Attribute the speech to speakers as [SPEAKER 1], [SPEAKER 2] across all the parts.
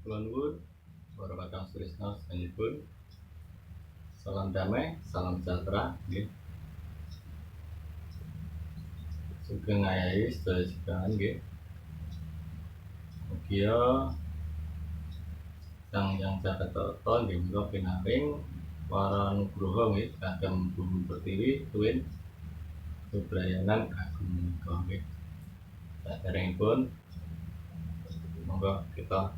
[SPEAKER 1] Kula nuwun para kakang tresna sedherek. Salam damai, salam sejahtera nggih. Sugeng ngayahi sedaya sedayan nggih. Mugia Sang Hyang Jagatata nggih menika pinaring para nugraha nggih kagem bumi pertiwi tuwin bebrayanan agung menika nggih. Saderengipun monggo kita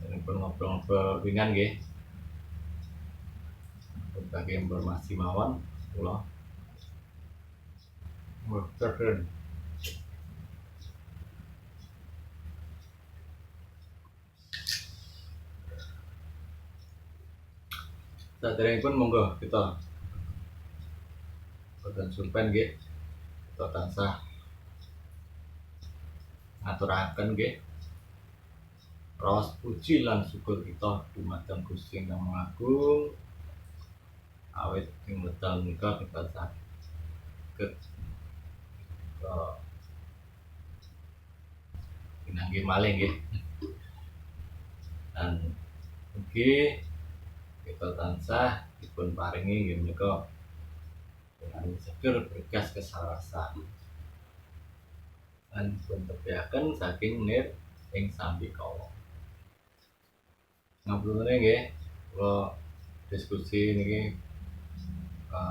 [SPEAKER 1] ngobrol-ngobrol ringan nggih. Berbagai informasi mawon kula mboten. Saderengipun monggo kita boten sumpen nggih. Kita tansah ngaturaken nggih raos puji lan syukur kita dumateng Gusti Sang Maha Agung. Awit ing wekdal menika kita saged pinanggih malih nggih. Dan mugi kita tansah dipun paringi nggih menika dengan seger bergas kesarasan lan dipun tebihaken saking nir ing sambikala. Ngapunten nggih, kula diskusi niki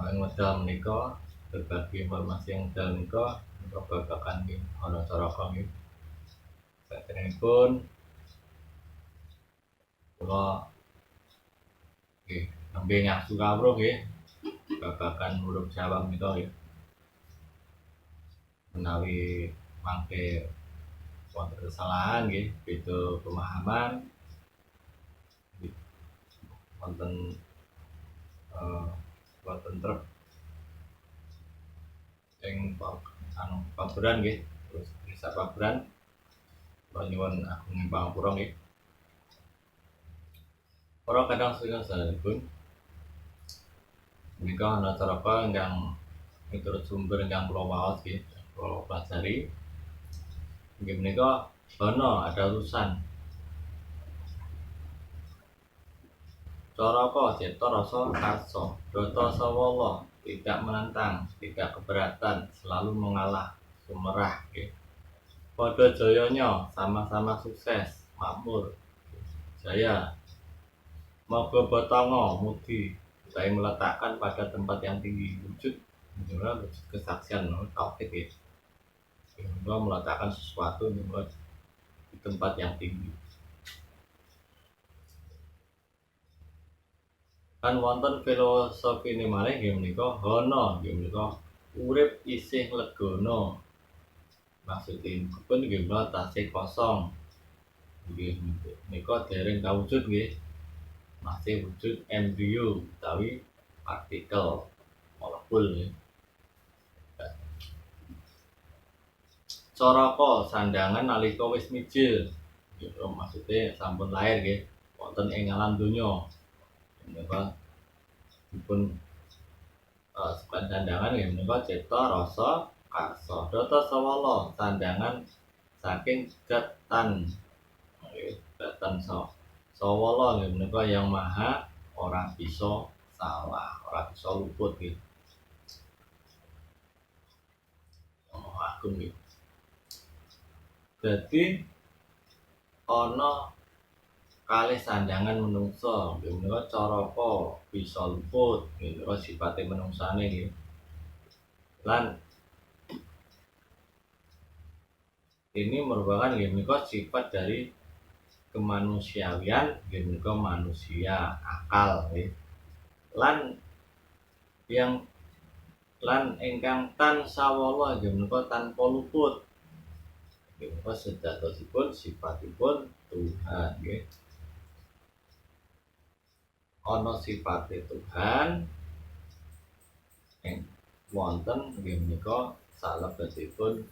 [SPEAKER 1] ing wekdal menika berbagi informasi ing wekdal menika babagan nggih ana caraka nggih. Saderengipun kula nggih nembe ngasuh kawruh nggih babagan huruf Jawa menika nggih. Menawi mangke wonten kesalahan nggih, beda pemahaman wonten wonten trep ing paburan nggih, terus desa paburan kula nyuwun agunging pangapura nggih. Para kadang sedherek menika ana caraka ingkang miturut sumber ingkang kula waos nggih, kula pelajari nggih menika ada urusan caraka cipta rasa karsa data sawala, tidak menentang, tidak keberatan, selalu mengalah, sumerah nggih. Pada jayanya sama-sama sukses, makmur, jaya. Moga batongo mudi saya meletakkan pada tempat yang tinggi wujud kesaksian tauhid ya. Kita meletakkan sesuatu di tempat yang tinggi. Kan wonten filosofi ini malih nggih menika hono nggih menika urip isih legana. Maksudipun nggih menika tasih kosong. Nggih menika dereng kawujud nggih. Masih wujud embrio utawi partikel molekul nggih. Caraka sandangan nalika wis mijil. Maksudnya sampun lahir nggih wonten ing alam donya. Menika dipun sepan sandangan nggih menika cipta rasa karsa data sawala sandangan saking jatan nggih jatan sawala nggih menika yang maha ora bisa salah, ora bisa luput nggih. Maha Agung nggih. Dadi ana kalih sandangan menungsa nggih menika caraka bisa luput nggih menika sifate menungsane nggih. Lan ini merupakan nggih menika sifat dari kemanusiawian nggih menika manusia akal nggih. Lan ingkang tan sawala nggih menika tanpa luput. Nggih menika sejatosipun sifatipun Tuhan nggih. Ana sifate Tuhan ing wonten nggih menika salebetipun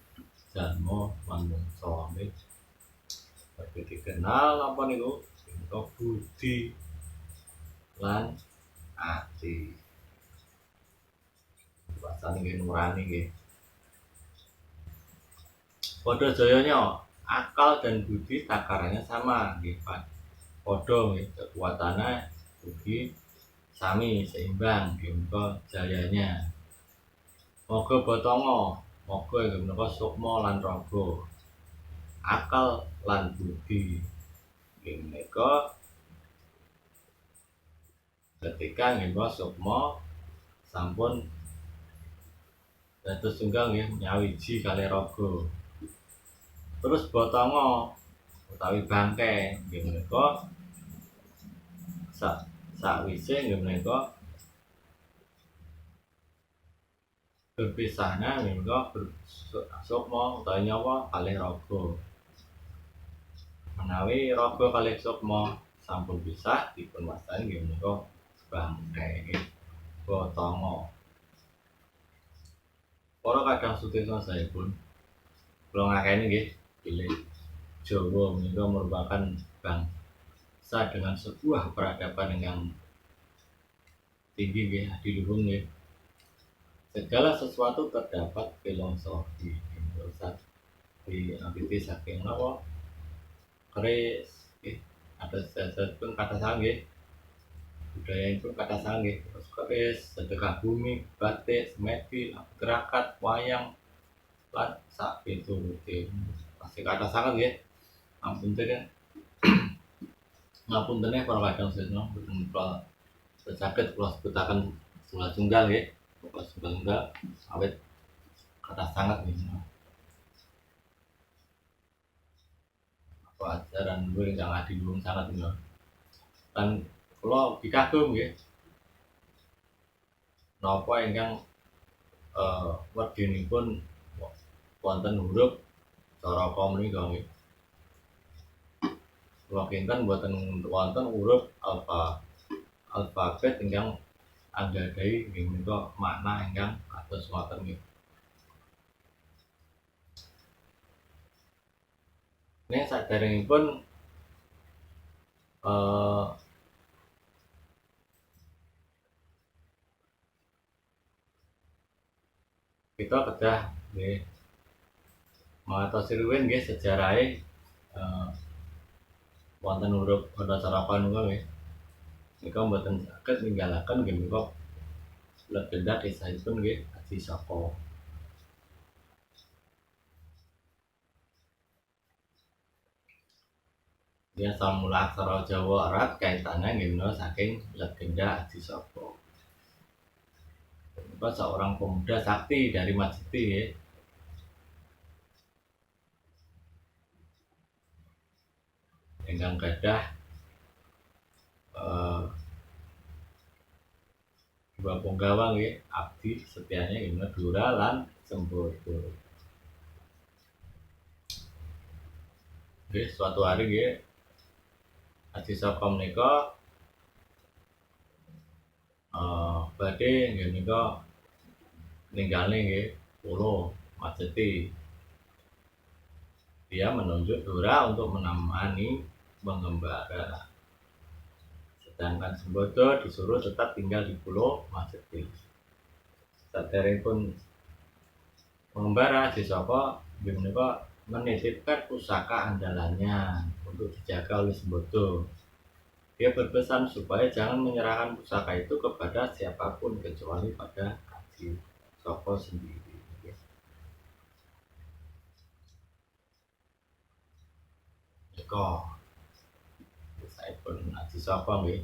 [SPEAKER 1] jalma manungsa nggih. Tapi dikenal apa niku? Menika budi lan ati. Bahasane nggih nurani nggih. Pada jayanya akal dan budi takarannya sama nggih, padha nggih kekuatane ugi sami seimbang menika jayanya. Moga Bathara, moga inggih menika sukma lan raga, akal lan budi. Inggih menika ketika nggih sukma sampun dados tunggal nggih nyawiji kalih raga. Terus Bathara utawi bangke nggih menika sakwise nggih menika berpisahnya menika sukma utawi nyawa kalih raga. Menawi raga kalih sukma sampun pisah dipun wastani nggih menika bangke Bathara. Para kadang sutresna saipun kula ngakeni nggih bilih Jawa menika merupakan bangsa dengan sebuah peradaban yang tinggi nggih, adiluhung nggih. Segala sesuatu terdapat filosofi pusat diambil saking napa keris nggih, ada sesuatu pun kata sanggih budaya itu kata sanggih terus keris, sedekah bumi, batik, semedi, gerakat, wayang lan sak piturute pasti kata sangat nggih. Ampun teh ngapunten para kadang sedaya boten kula saged kula sebutaken tunggal nggih. Kula tunggal awet kata sangat nih. Apa ajaran gue yang adiluhung sangat nih. Dan kula bikagum nggih. Napa ingkang wedinipun wonten huruf Caraka menika nggih. Kula kinten boten wonten huruf alfabet ingkang anggadhahi nggih menika makna ingkang kados ngoten nggih. Nek saderengipun kita kedah nggih mangertosi ruwin nggih sejarahe wonten huruf Caraka menika nggih. Nika mboten saged ninggalaken nggih menika legenda kisahipun nggih Aji Saka. Ya samula aksara Jawa erat kaitannya nggih menika saking legenda Aji Saka. Menika seorang pemuda sakti dari Majeti nggih. Ingkang gadah dua punggawa nggih, abdi setianya nggih Dura lan Sembodo. Nggih suatu hari nggih Aji Saka menika badhe nggih menika ninggali nggih pulau Majeti. Dia menunjuk Dura untuk menemani mengembara. Sedangkan Sembodo disuruh tetap tinggal di pulau Majeti. Saderengipun mengembara Aji Saka nggih menika menitipkan pusaka andalannya untuk dijaga oleh Sembodo. Dia berpesan supaya jangan menyerahkan pusaka itu kepada siapapun kecuali pada Aji Saka sendiri. Nika saipun Aji Saka nggih.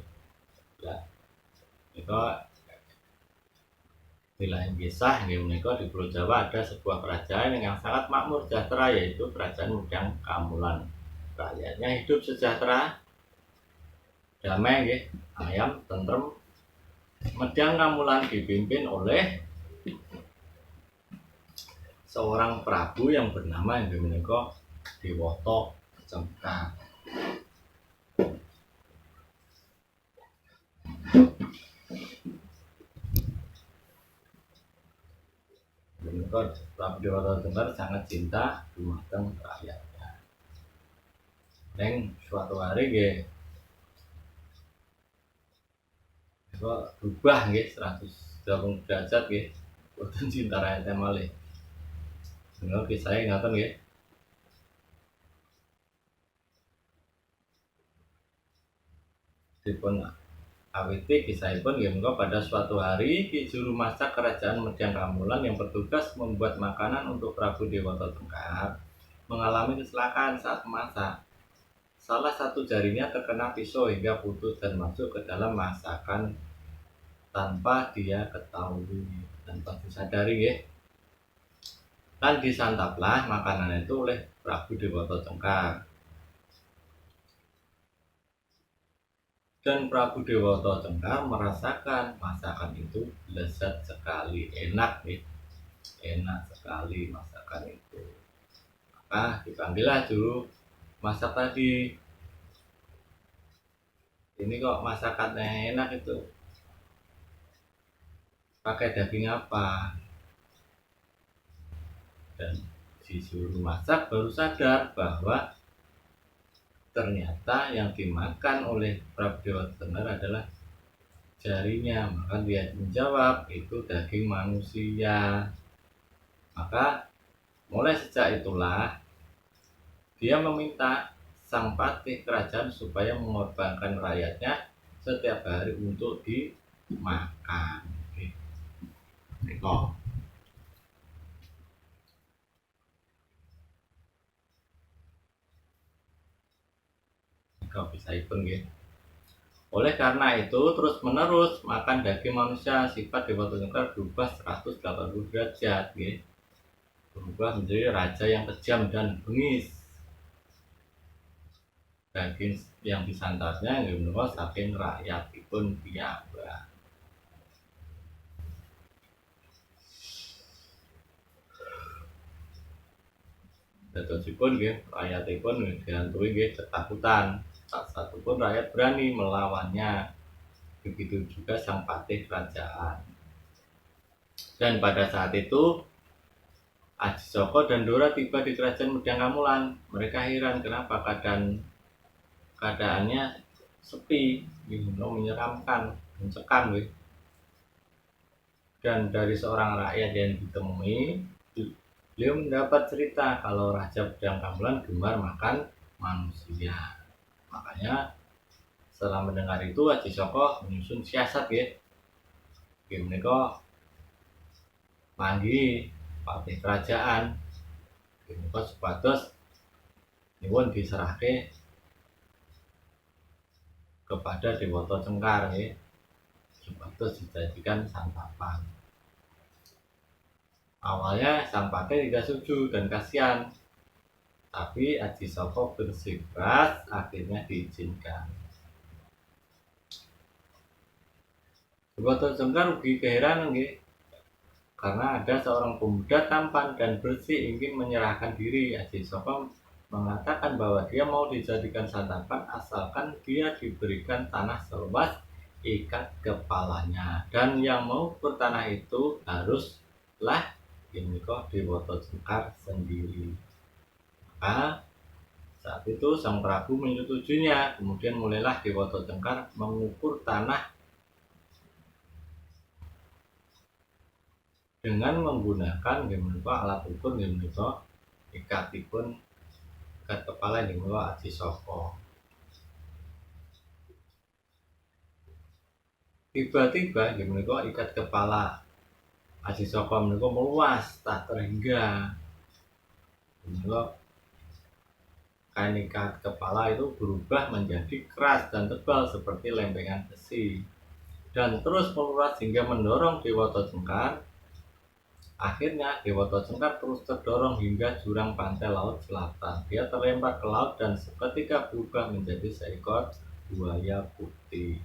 [SPEAKER 1] Lah nika di lain kisah nggih menika di Pulau Jawa ada sebuah kerajaan yang sangat makmur sejahtera yaitu Kerajaan Medang Kamulan. Rakyatnya hidup sejahtera, damai nggih, ayam, tentrem. Medang Kamulan dipimpin oleh seorang prabu yang bernama nggih menika Dewata Cemka. Menika Prabu Dewata Cemka sangat cinta dumateng rakyatnya. Neng suatu hari nggih berubah nggih 180 derajat nggih. Boten cinta rakyatnya malih. Menika kisahé ngaten nggih. dipun awiti kisahipun nggih menika pada suatu hari Ki juru masak kerajaan Medang Kamulan yang bertugas membuat makanan untuk Prabu Dewata Tengkar mengalami kecelakaan saat memasak. Salah satu jarinya terkena pisau hingga putus dan masuk ke dalam masakan tanpa dia ketahui, tanpa disadari ya. Dan disantaplah makanan itu oleh Prabu Dewata Tengkar. Dan Prabu Dewata Tengkar merasakan masakan itu lezat sekali, enak nih, enak sekali masakan itu. Maka dipanggillah juru masak tadi. Ini kok masakannya enak itu, pakai daging apa? Dan si juru masak baru sadar bahwa ternyata yang dimakan oleh Prabu Dewata Tengkar adalah jarinya. Maka dia menjawab itu daging manusia. Maka mulai sejak itulah dia meminta sang patih kerajaan supaya mengorbankan rakyatnya setiap hari untuk dimakan. Niko. Niko bisa ipun nggih. Oleh karena itu, terus-menerus makan daging manusia, sifat Dewata Tengkar berubah 180 derajat, gitu. Berubah menjadi raja yang kejam dan bengis. Daging yang disantapnya gitu, saking rakyatipun piyambak. Dadosipun nggih, rakyatipun dihantui nggih ketakutan. Tak satupun rakyat berani melawannya. Begitu juga sang patih kerajaan. Dan pada saat itu Aji Soko dan Dora tiba di kerajaan Medang Kamulan. Mereka heran kenapa keadaannya sepi, menyeramkan, mencekam. Dan dari seorang rakyat yang ditemui, beliau mendapat cerita kalau Raja Medang Kamulan gemar makan manusia. Makanya setelah mendengar itu Aji Soko menyusun siasat ya. Mereka manggi patih kerajaan. Mereka sebatas nyuwun diserahke kepada Dewata Tengkar ya. Sebatas dijadikan santapan. Awalnya sang patih tidak setuju dan kasihan. Tapi Aji Soko bersikeras akhirnya diizinkan. Dewata Tengkar rugi keheranan nggih. Karena ada seorang pemuda tampan dan bersih ingin menyerahkan diri. Aji Soko mengatakan bahwa dia mau dijadikan santapan asalkan dia diberikan tanah seluas ikat kepalanya. Dan yang mau bertanah itu haruslah Dewata Tengkar sendiri. Maka saat itu sang Prabu menyetujuinya. Kemudian mulailah Dewata Tengkar mengukur tanah dengan menggunakan alat ukur ikat kepala Aji Soko. Tiba-tiba ikat kepala Aji Soko meluas tak terhingga. Kain ikat kepala itu berubah menjadi keras dan tebal seperti lempengan besi dan terus meluas hingga mendorong Dewata Tengkar. Akhirnya Dewata Tengkar terus terdorong hingga jurang pantai laut selatan. Dia terlempar ke laut dan seketika berubah menjadi seekor buaya putih.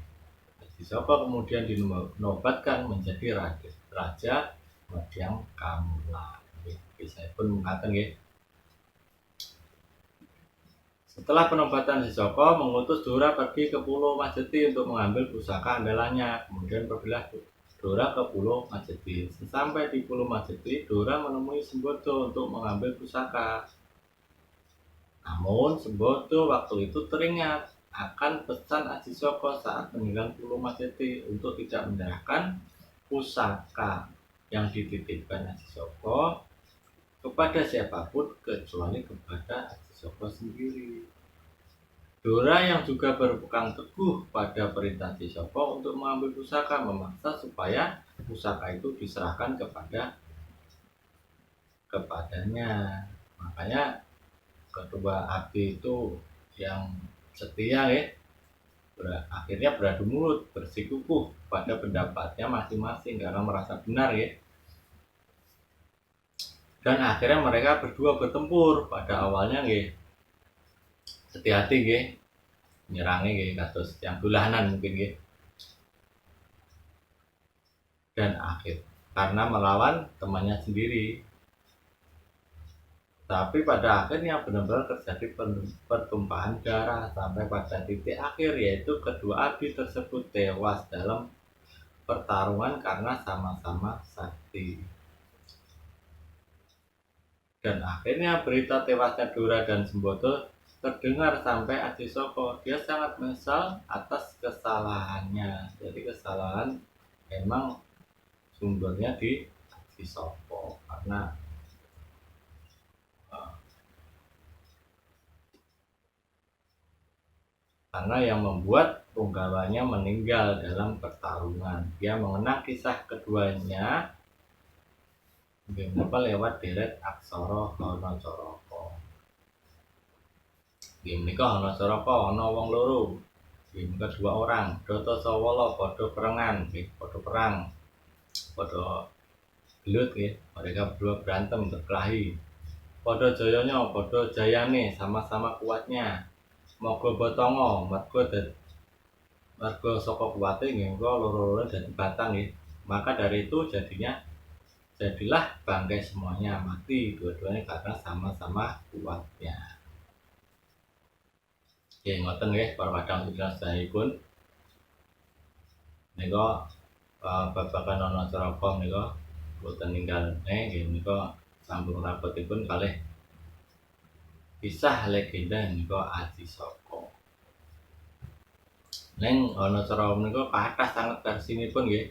[SPEAKER 1] Aji Soko kemudian dinobatkan menjadi Raja Medang Kamulan. Saya pun mengatakan ya. Setelah penobatan Aji Soko mengutus Dora pergi ke Pulau Majeti untuk mengambil pusaka andalannya. Kemudian pergilah Dora ke Pulau Majeti. Sampai di Pulau Majeti, Dora menemui Sembodo untuk mengambil pusaka. Namun Sembodo waktu itu teringat akan pesan Aji Soko saat meninggal Pulau Majeti untuk tidak menyerahkan pusaka yang dititipkan Aji Soko kepada siapapun kecuali kepada Aji Soko sendiri. Dora yang juga berpegang teguh pada perintah Cisoko untuk mengambil pusaka memaksa supaya pusaka itu diserahkan kepadanya. Makanya kedua abdi itu yang setia ya, akhirnya beradu mulut, bersikukuh pada pendapatnya masing-masing karena merasa benar ya. Dan akhirnya mereka berdua bertempur. Pada awalnya nggih hati-hati nggih nyerangi nggih kados yang dolanan mungkin nggih. Dan akhir karena melawan temannya sendiri. Tapi pada akhirnya benar-benar terjadi pertumpahan darah sampai pada titik akhir, yaitu kedua abdi tersebut tewas dalam pertarungan karena sama-sama sakti. Dan akhirnya berita tewasnya Dora dan Sembodo terdengar sampai Adisoko. Dia sangat menyesal atas kesalahannya. Jadi kesalahan memang sumbernya di Adisoko karena yang membuat punggawanya meninggal dalam pertarungan. Dia mengenang kisah keduanya lewat deret aksara Hanacaraka. Nggih menika Hanacaraka ana wong loro. Nggih kedua orang, Drata Sawala padha perangan, padha perang. Padha gelut nggih, mereka berdua berantem berkelahi. Padha jayanya, padha jayane, sama-sama kuatnya. Moga batongo, marga saka kuwate nggih loro-loro dadi batang nggih. Maka dari itu jadilah bangkai semuanya mati dua-duanya karena sama-sama kuatnya. Oke, ngoten nggih para kadang sedherekaipun. Nika babagan Hanacaraka nika boten ninggalne nggih menika sambung rapotipun kalih kisah legenda nika Adisoko. Neng Hanacaraka menika kathah sanget versinipun nggih.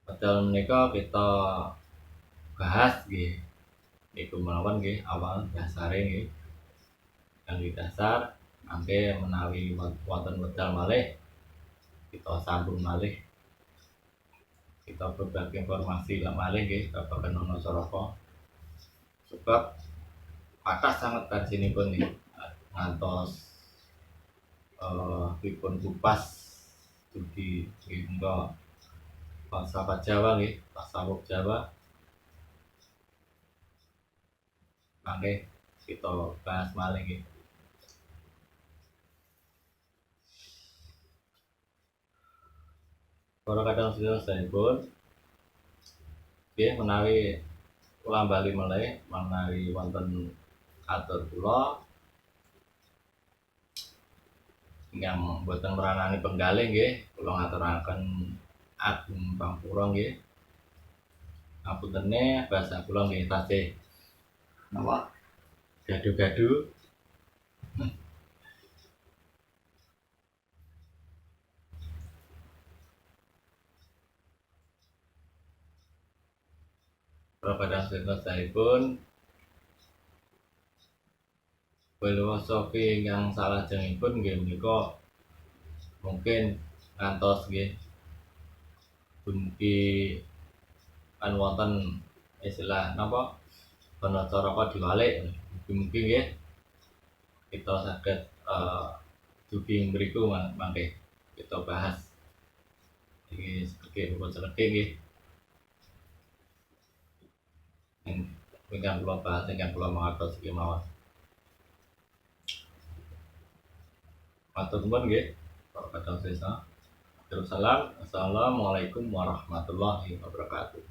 [SPEAKER 1] Padahal menika kita bahas nggih niku mawon nggih awal dasare nggih. Kangge dasar mangke menawi wonten wedal malih kita sambung malih. Kita berbagi informasi malih nggih babagan Hanacaraka. Sebab kathah sanget versinipun nggih ngantos dipun kupas studi hingga falsafat Jawa nggih, tasawuf Jawa. Mangke kita bahas malih nggih. Para kadang sedherekaipun nggih menawi kula bali malih menawi wonten atur kula ingkang boten meranani penggalih nggih kula ngaturaken agung pangpura nggih. Ngapuntene basa kula nggih tasih napa gaduh-gaduh. Para kadang sedherekaipun filosofi yang salajengipun nggih menika mungkin ngantos nggih puniki kan wonten istilah napa Hanacaraka diwalik. Mungkin nggih kita saged dugi mriku mangke kita bahas iki sedikit nggih. Ingkang kula bahas ingkang kula mangertos iki mawon. Matur nuwun nggih para kadang sesa. Assalamualaikum warahmatullahi wabarakatuh.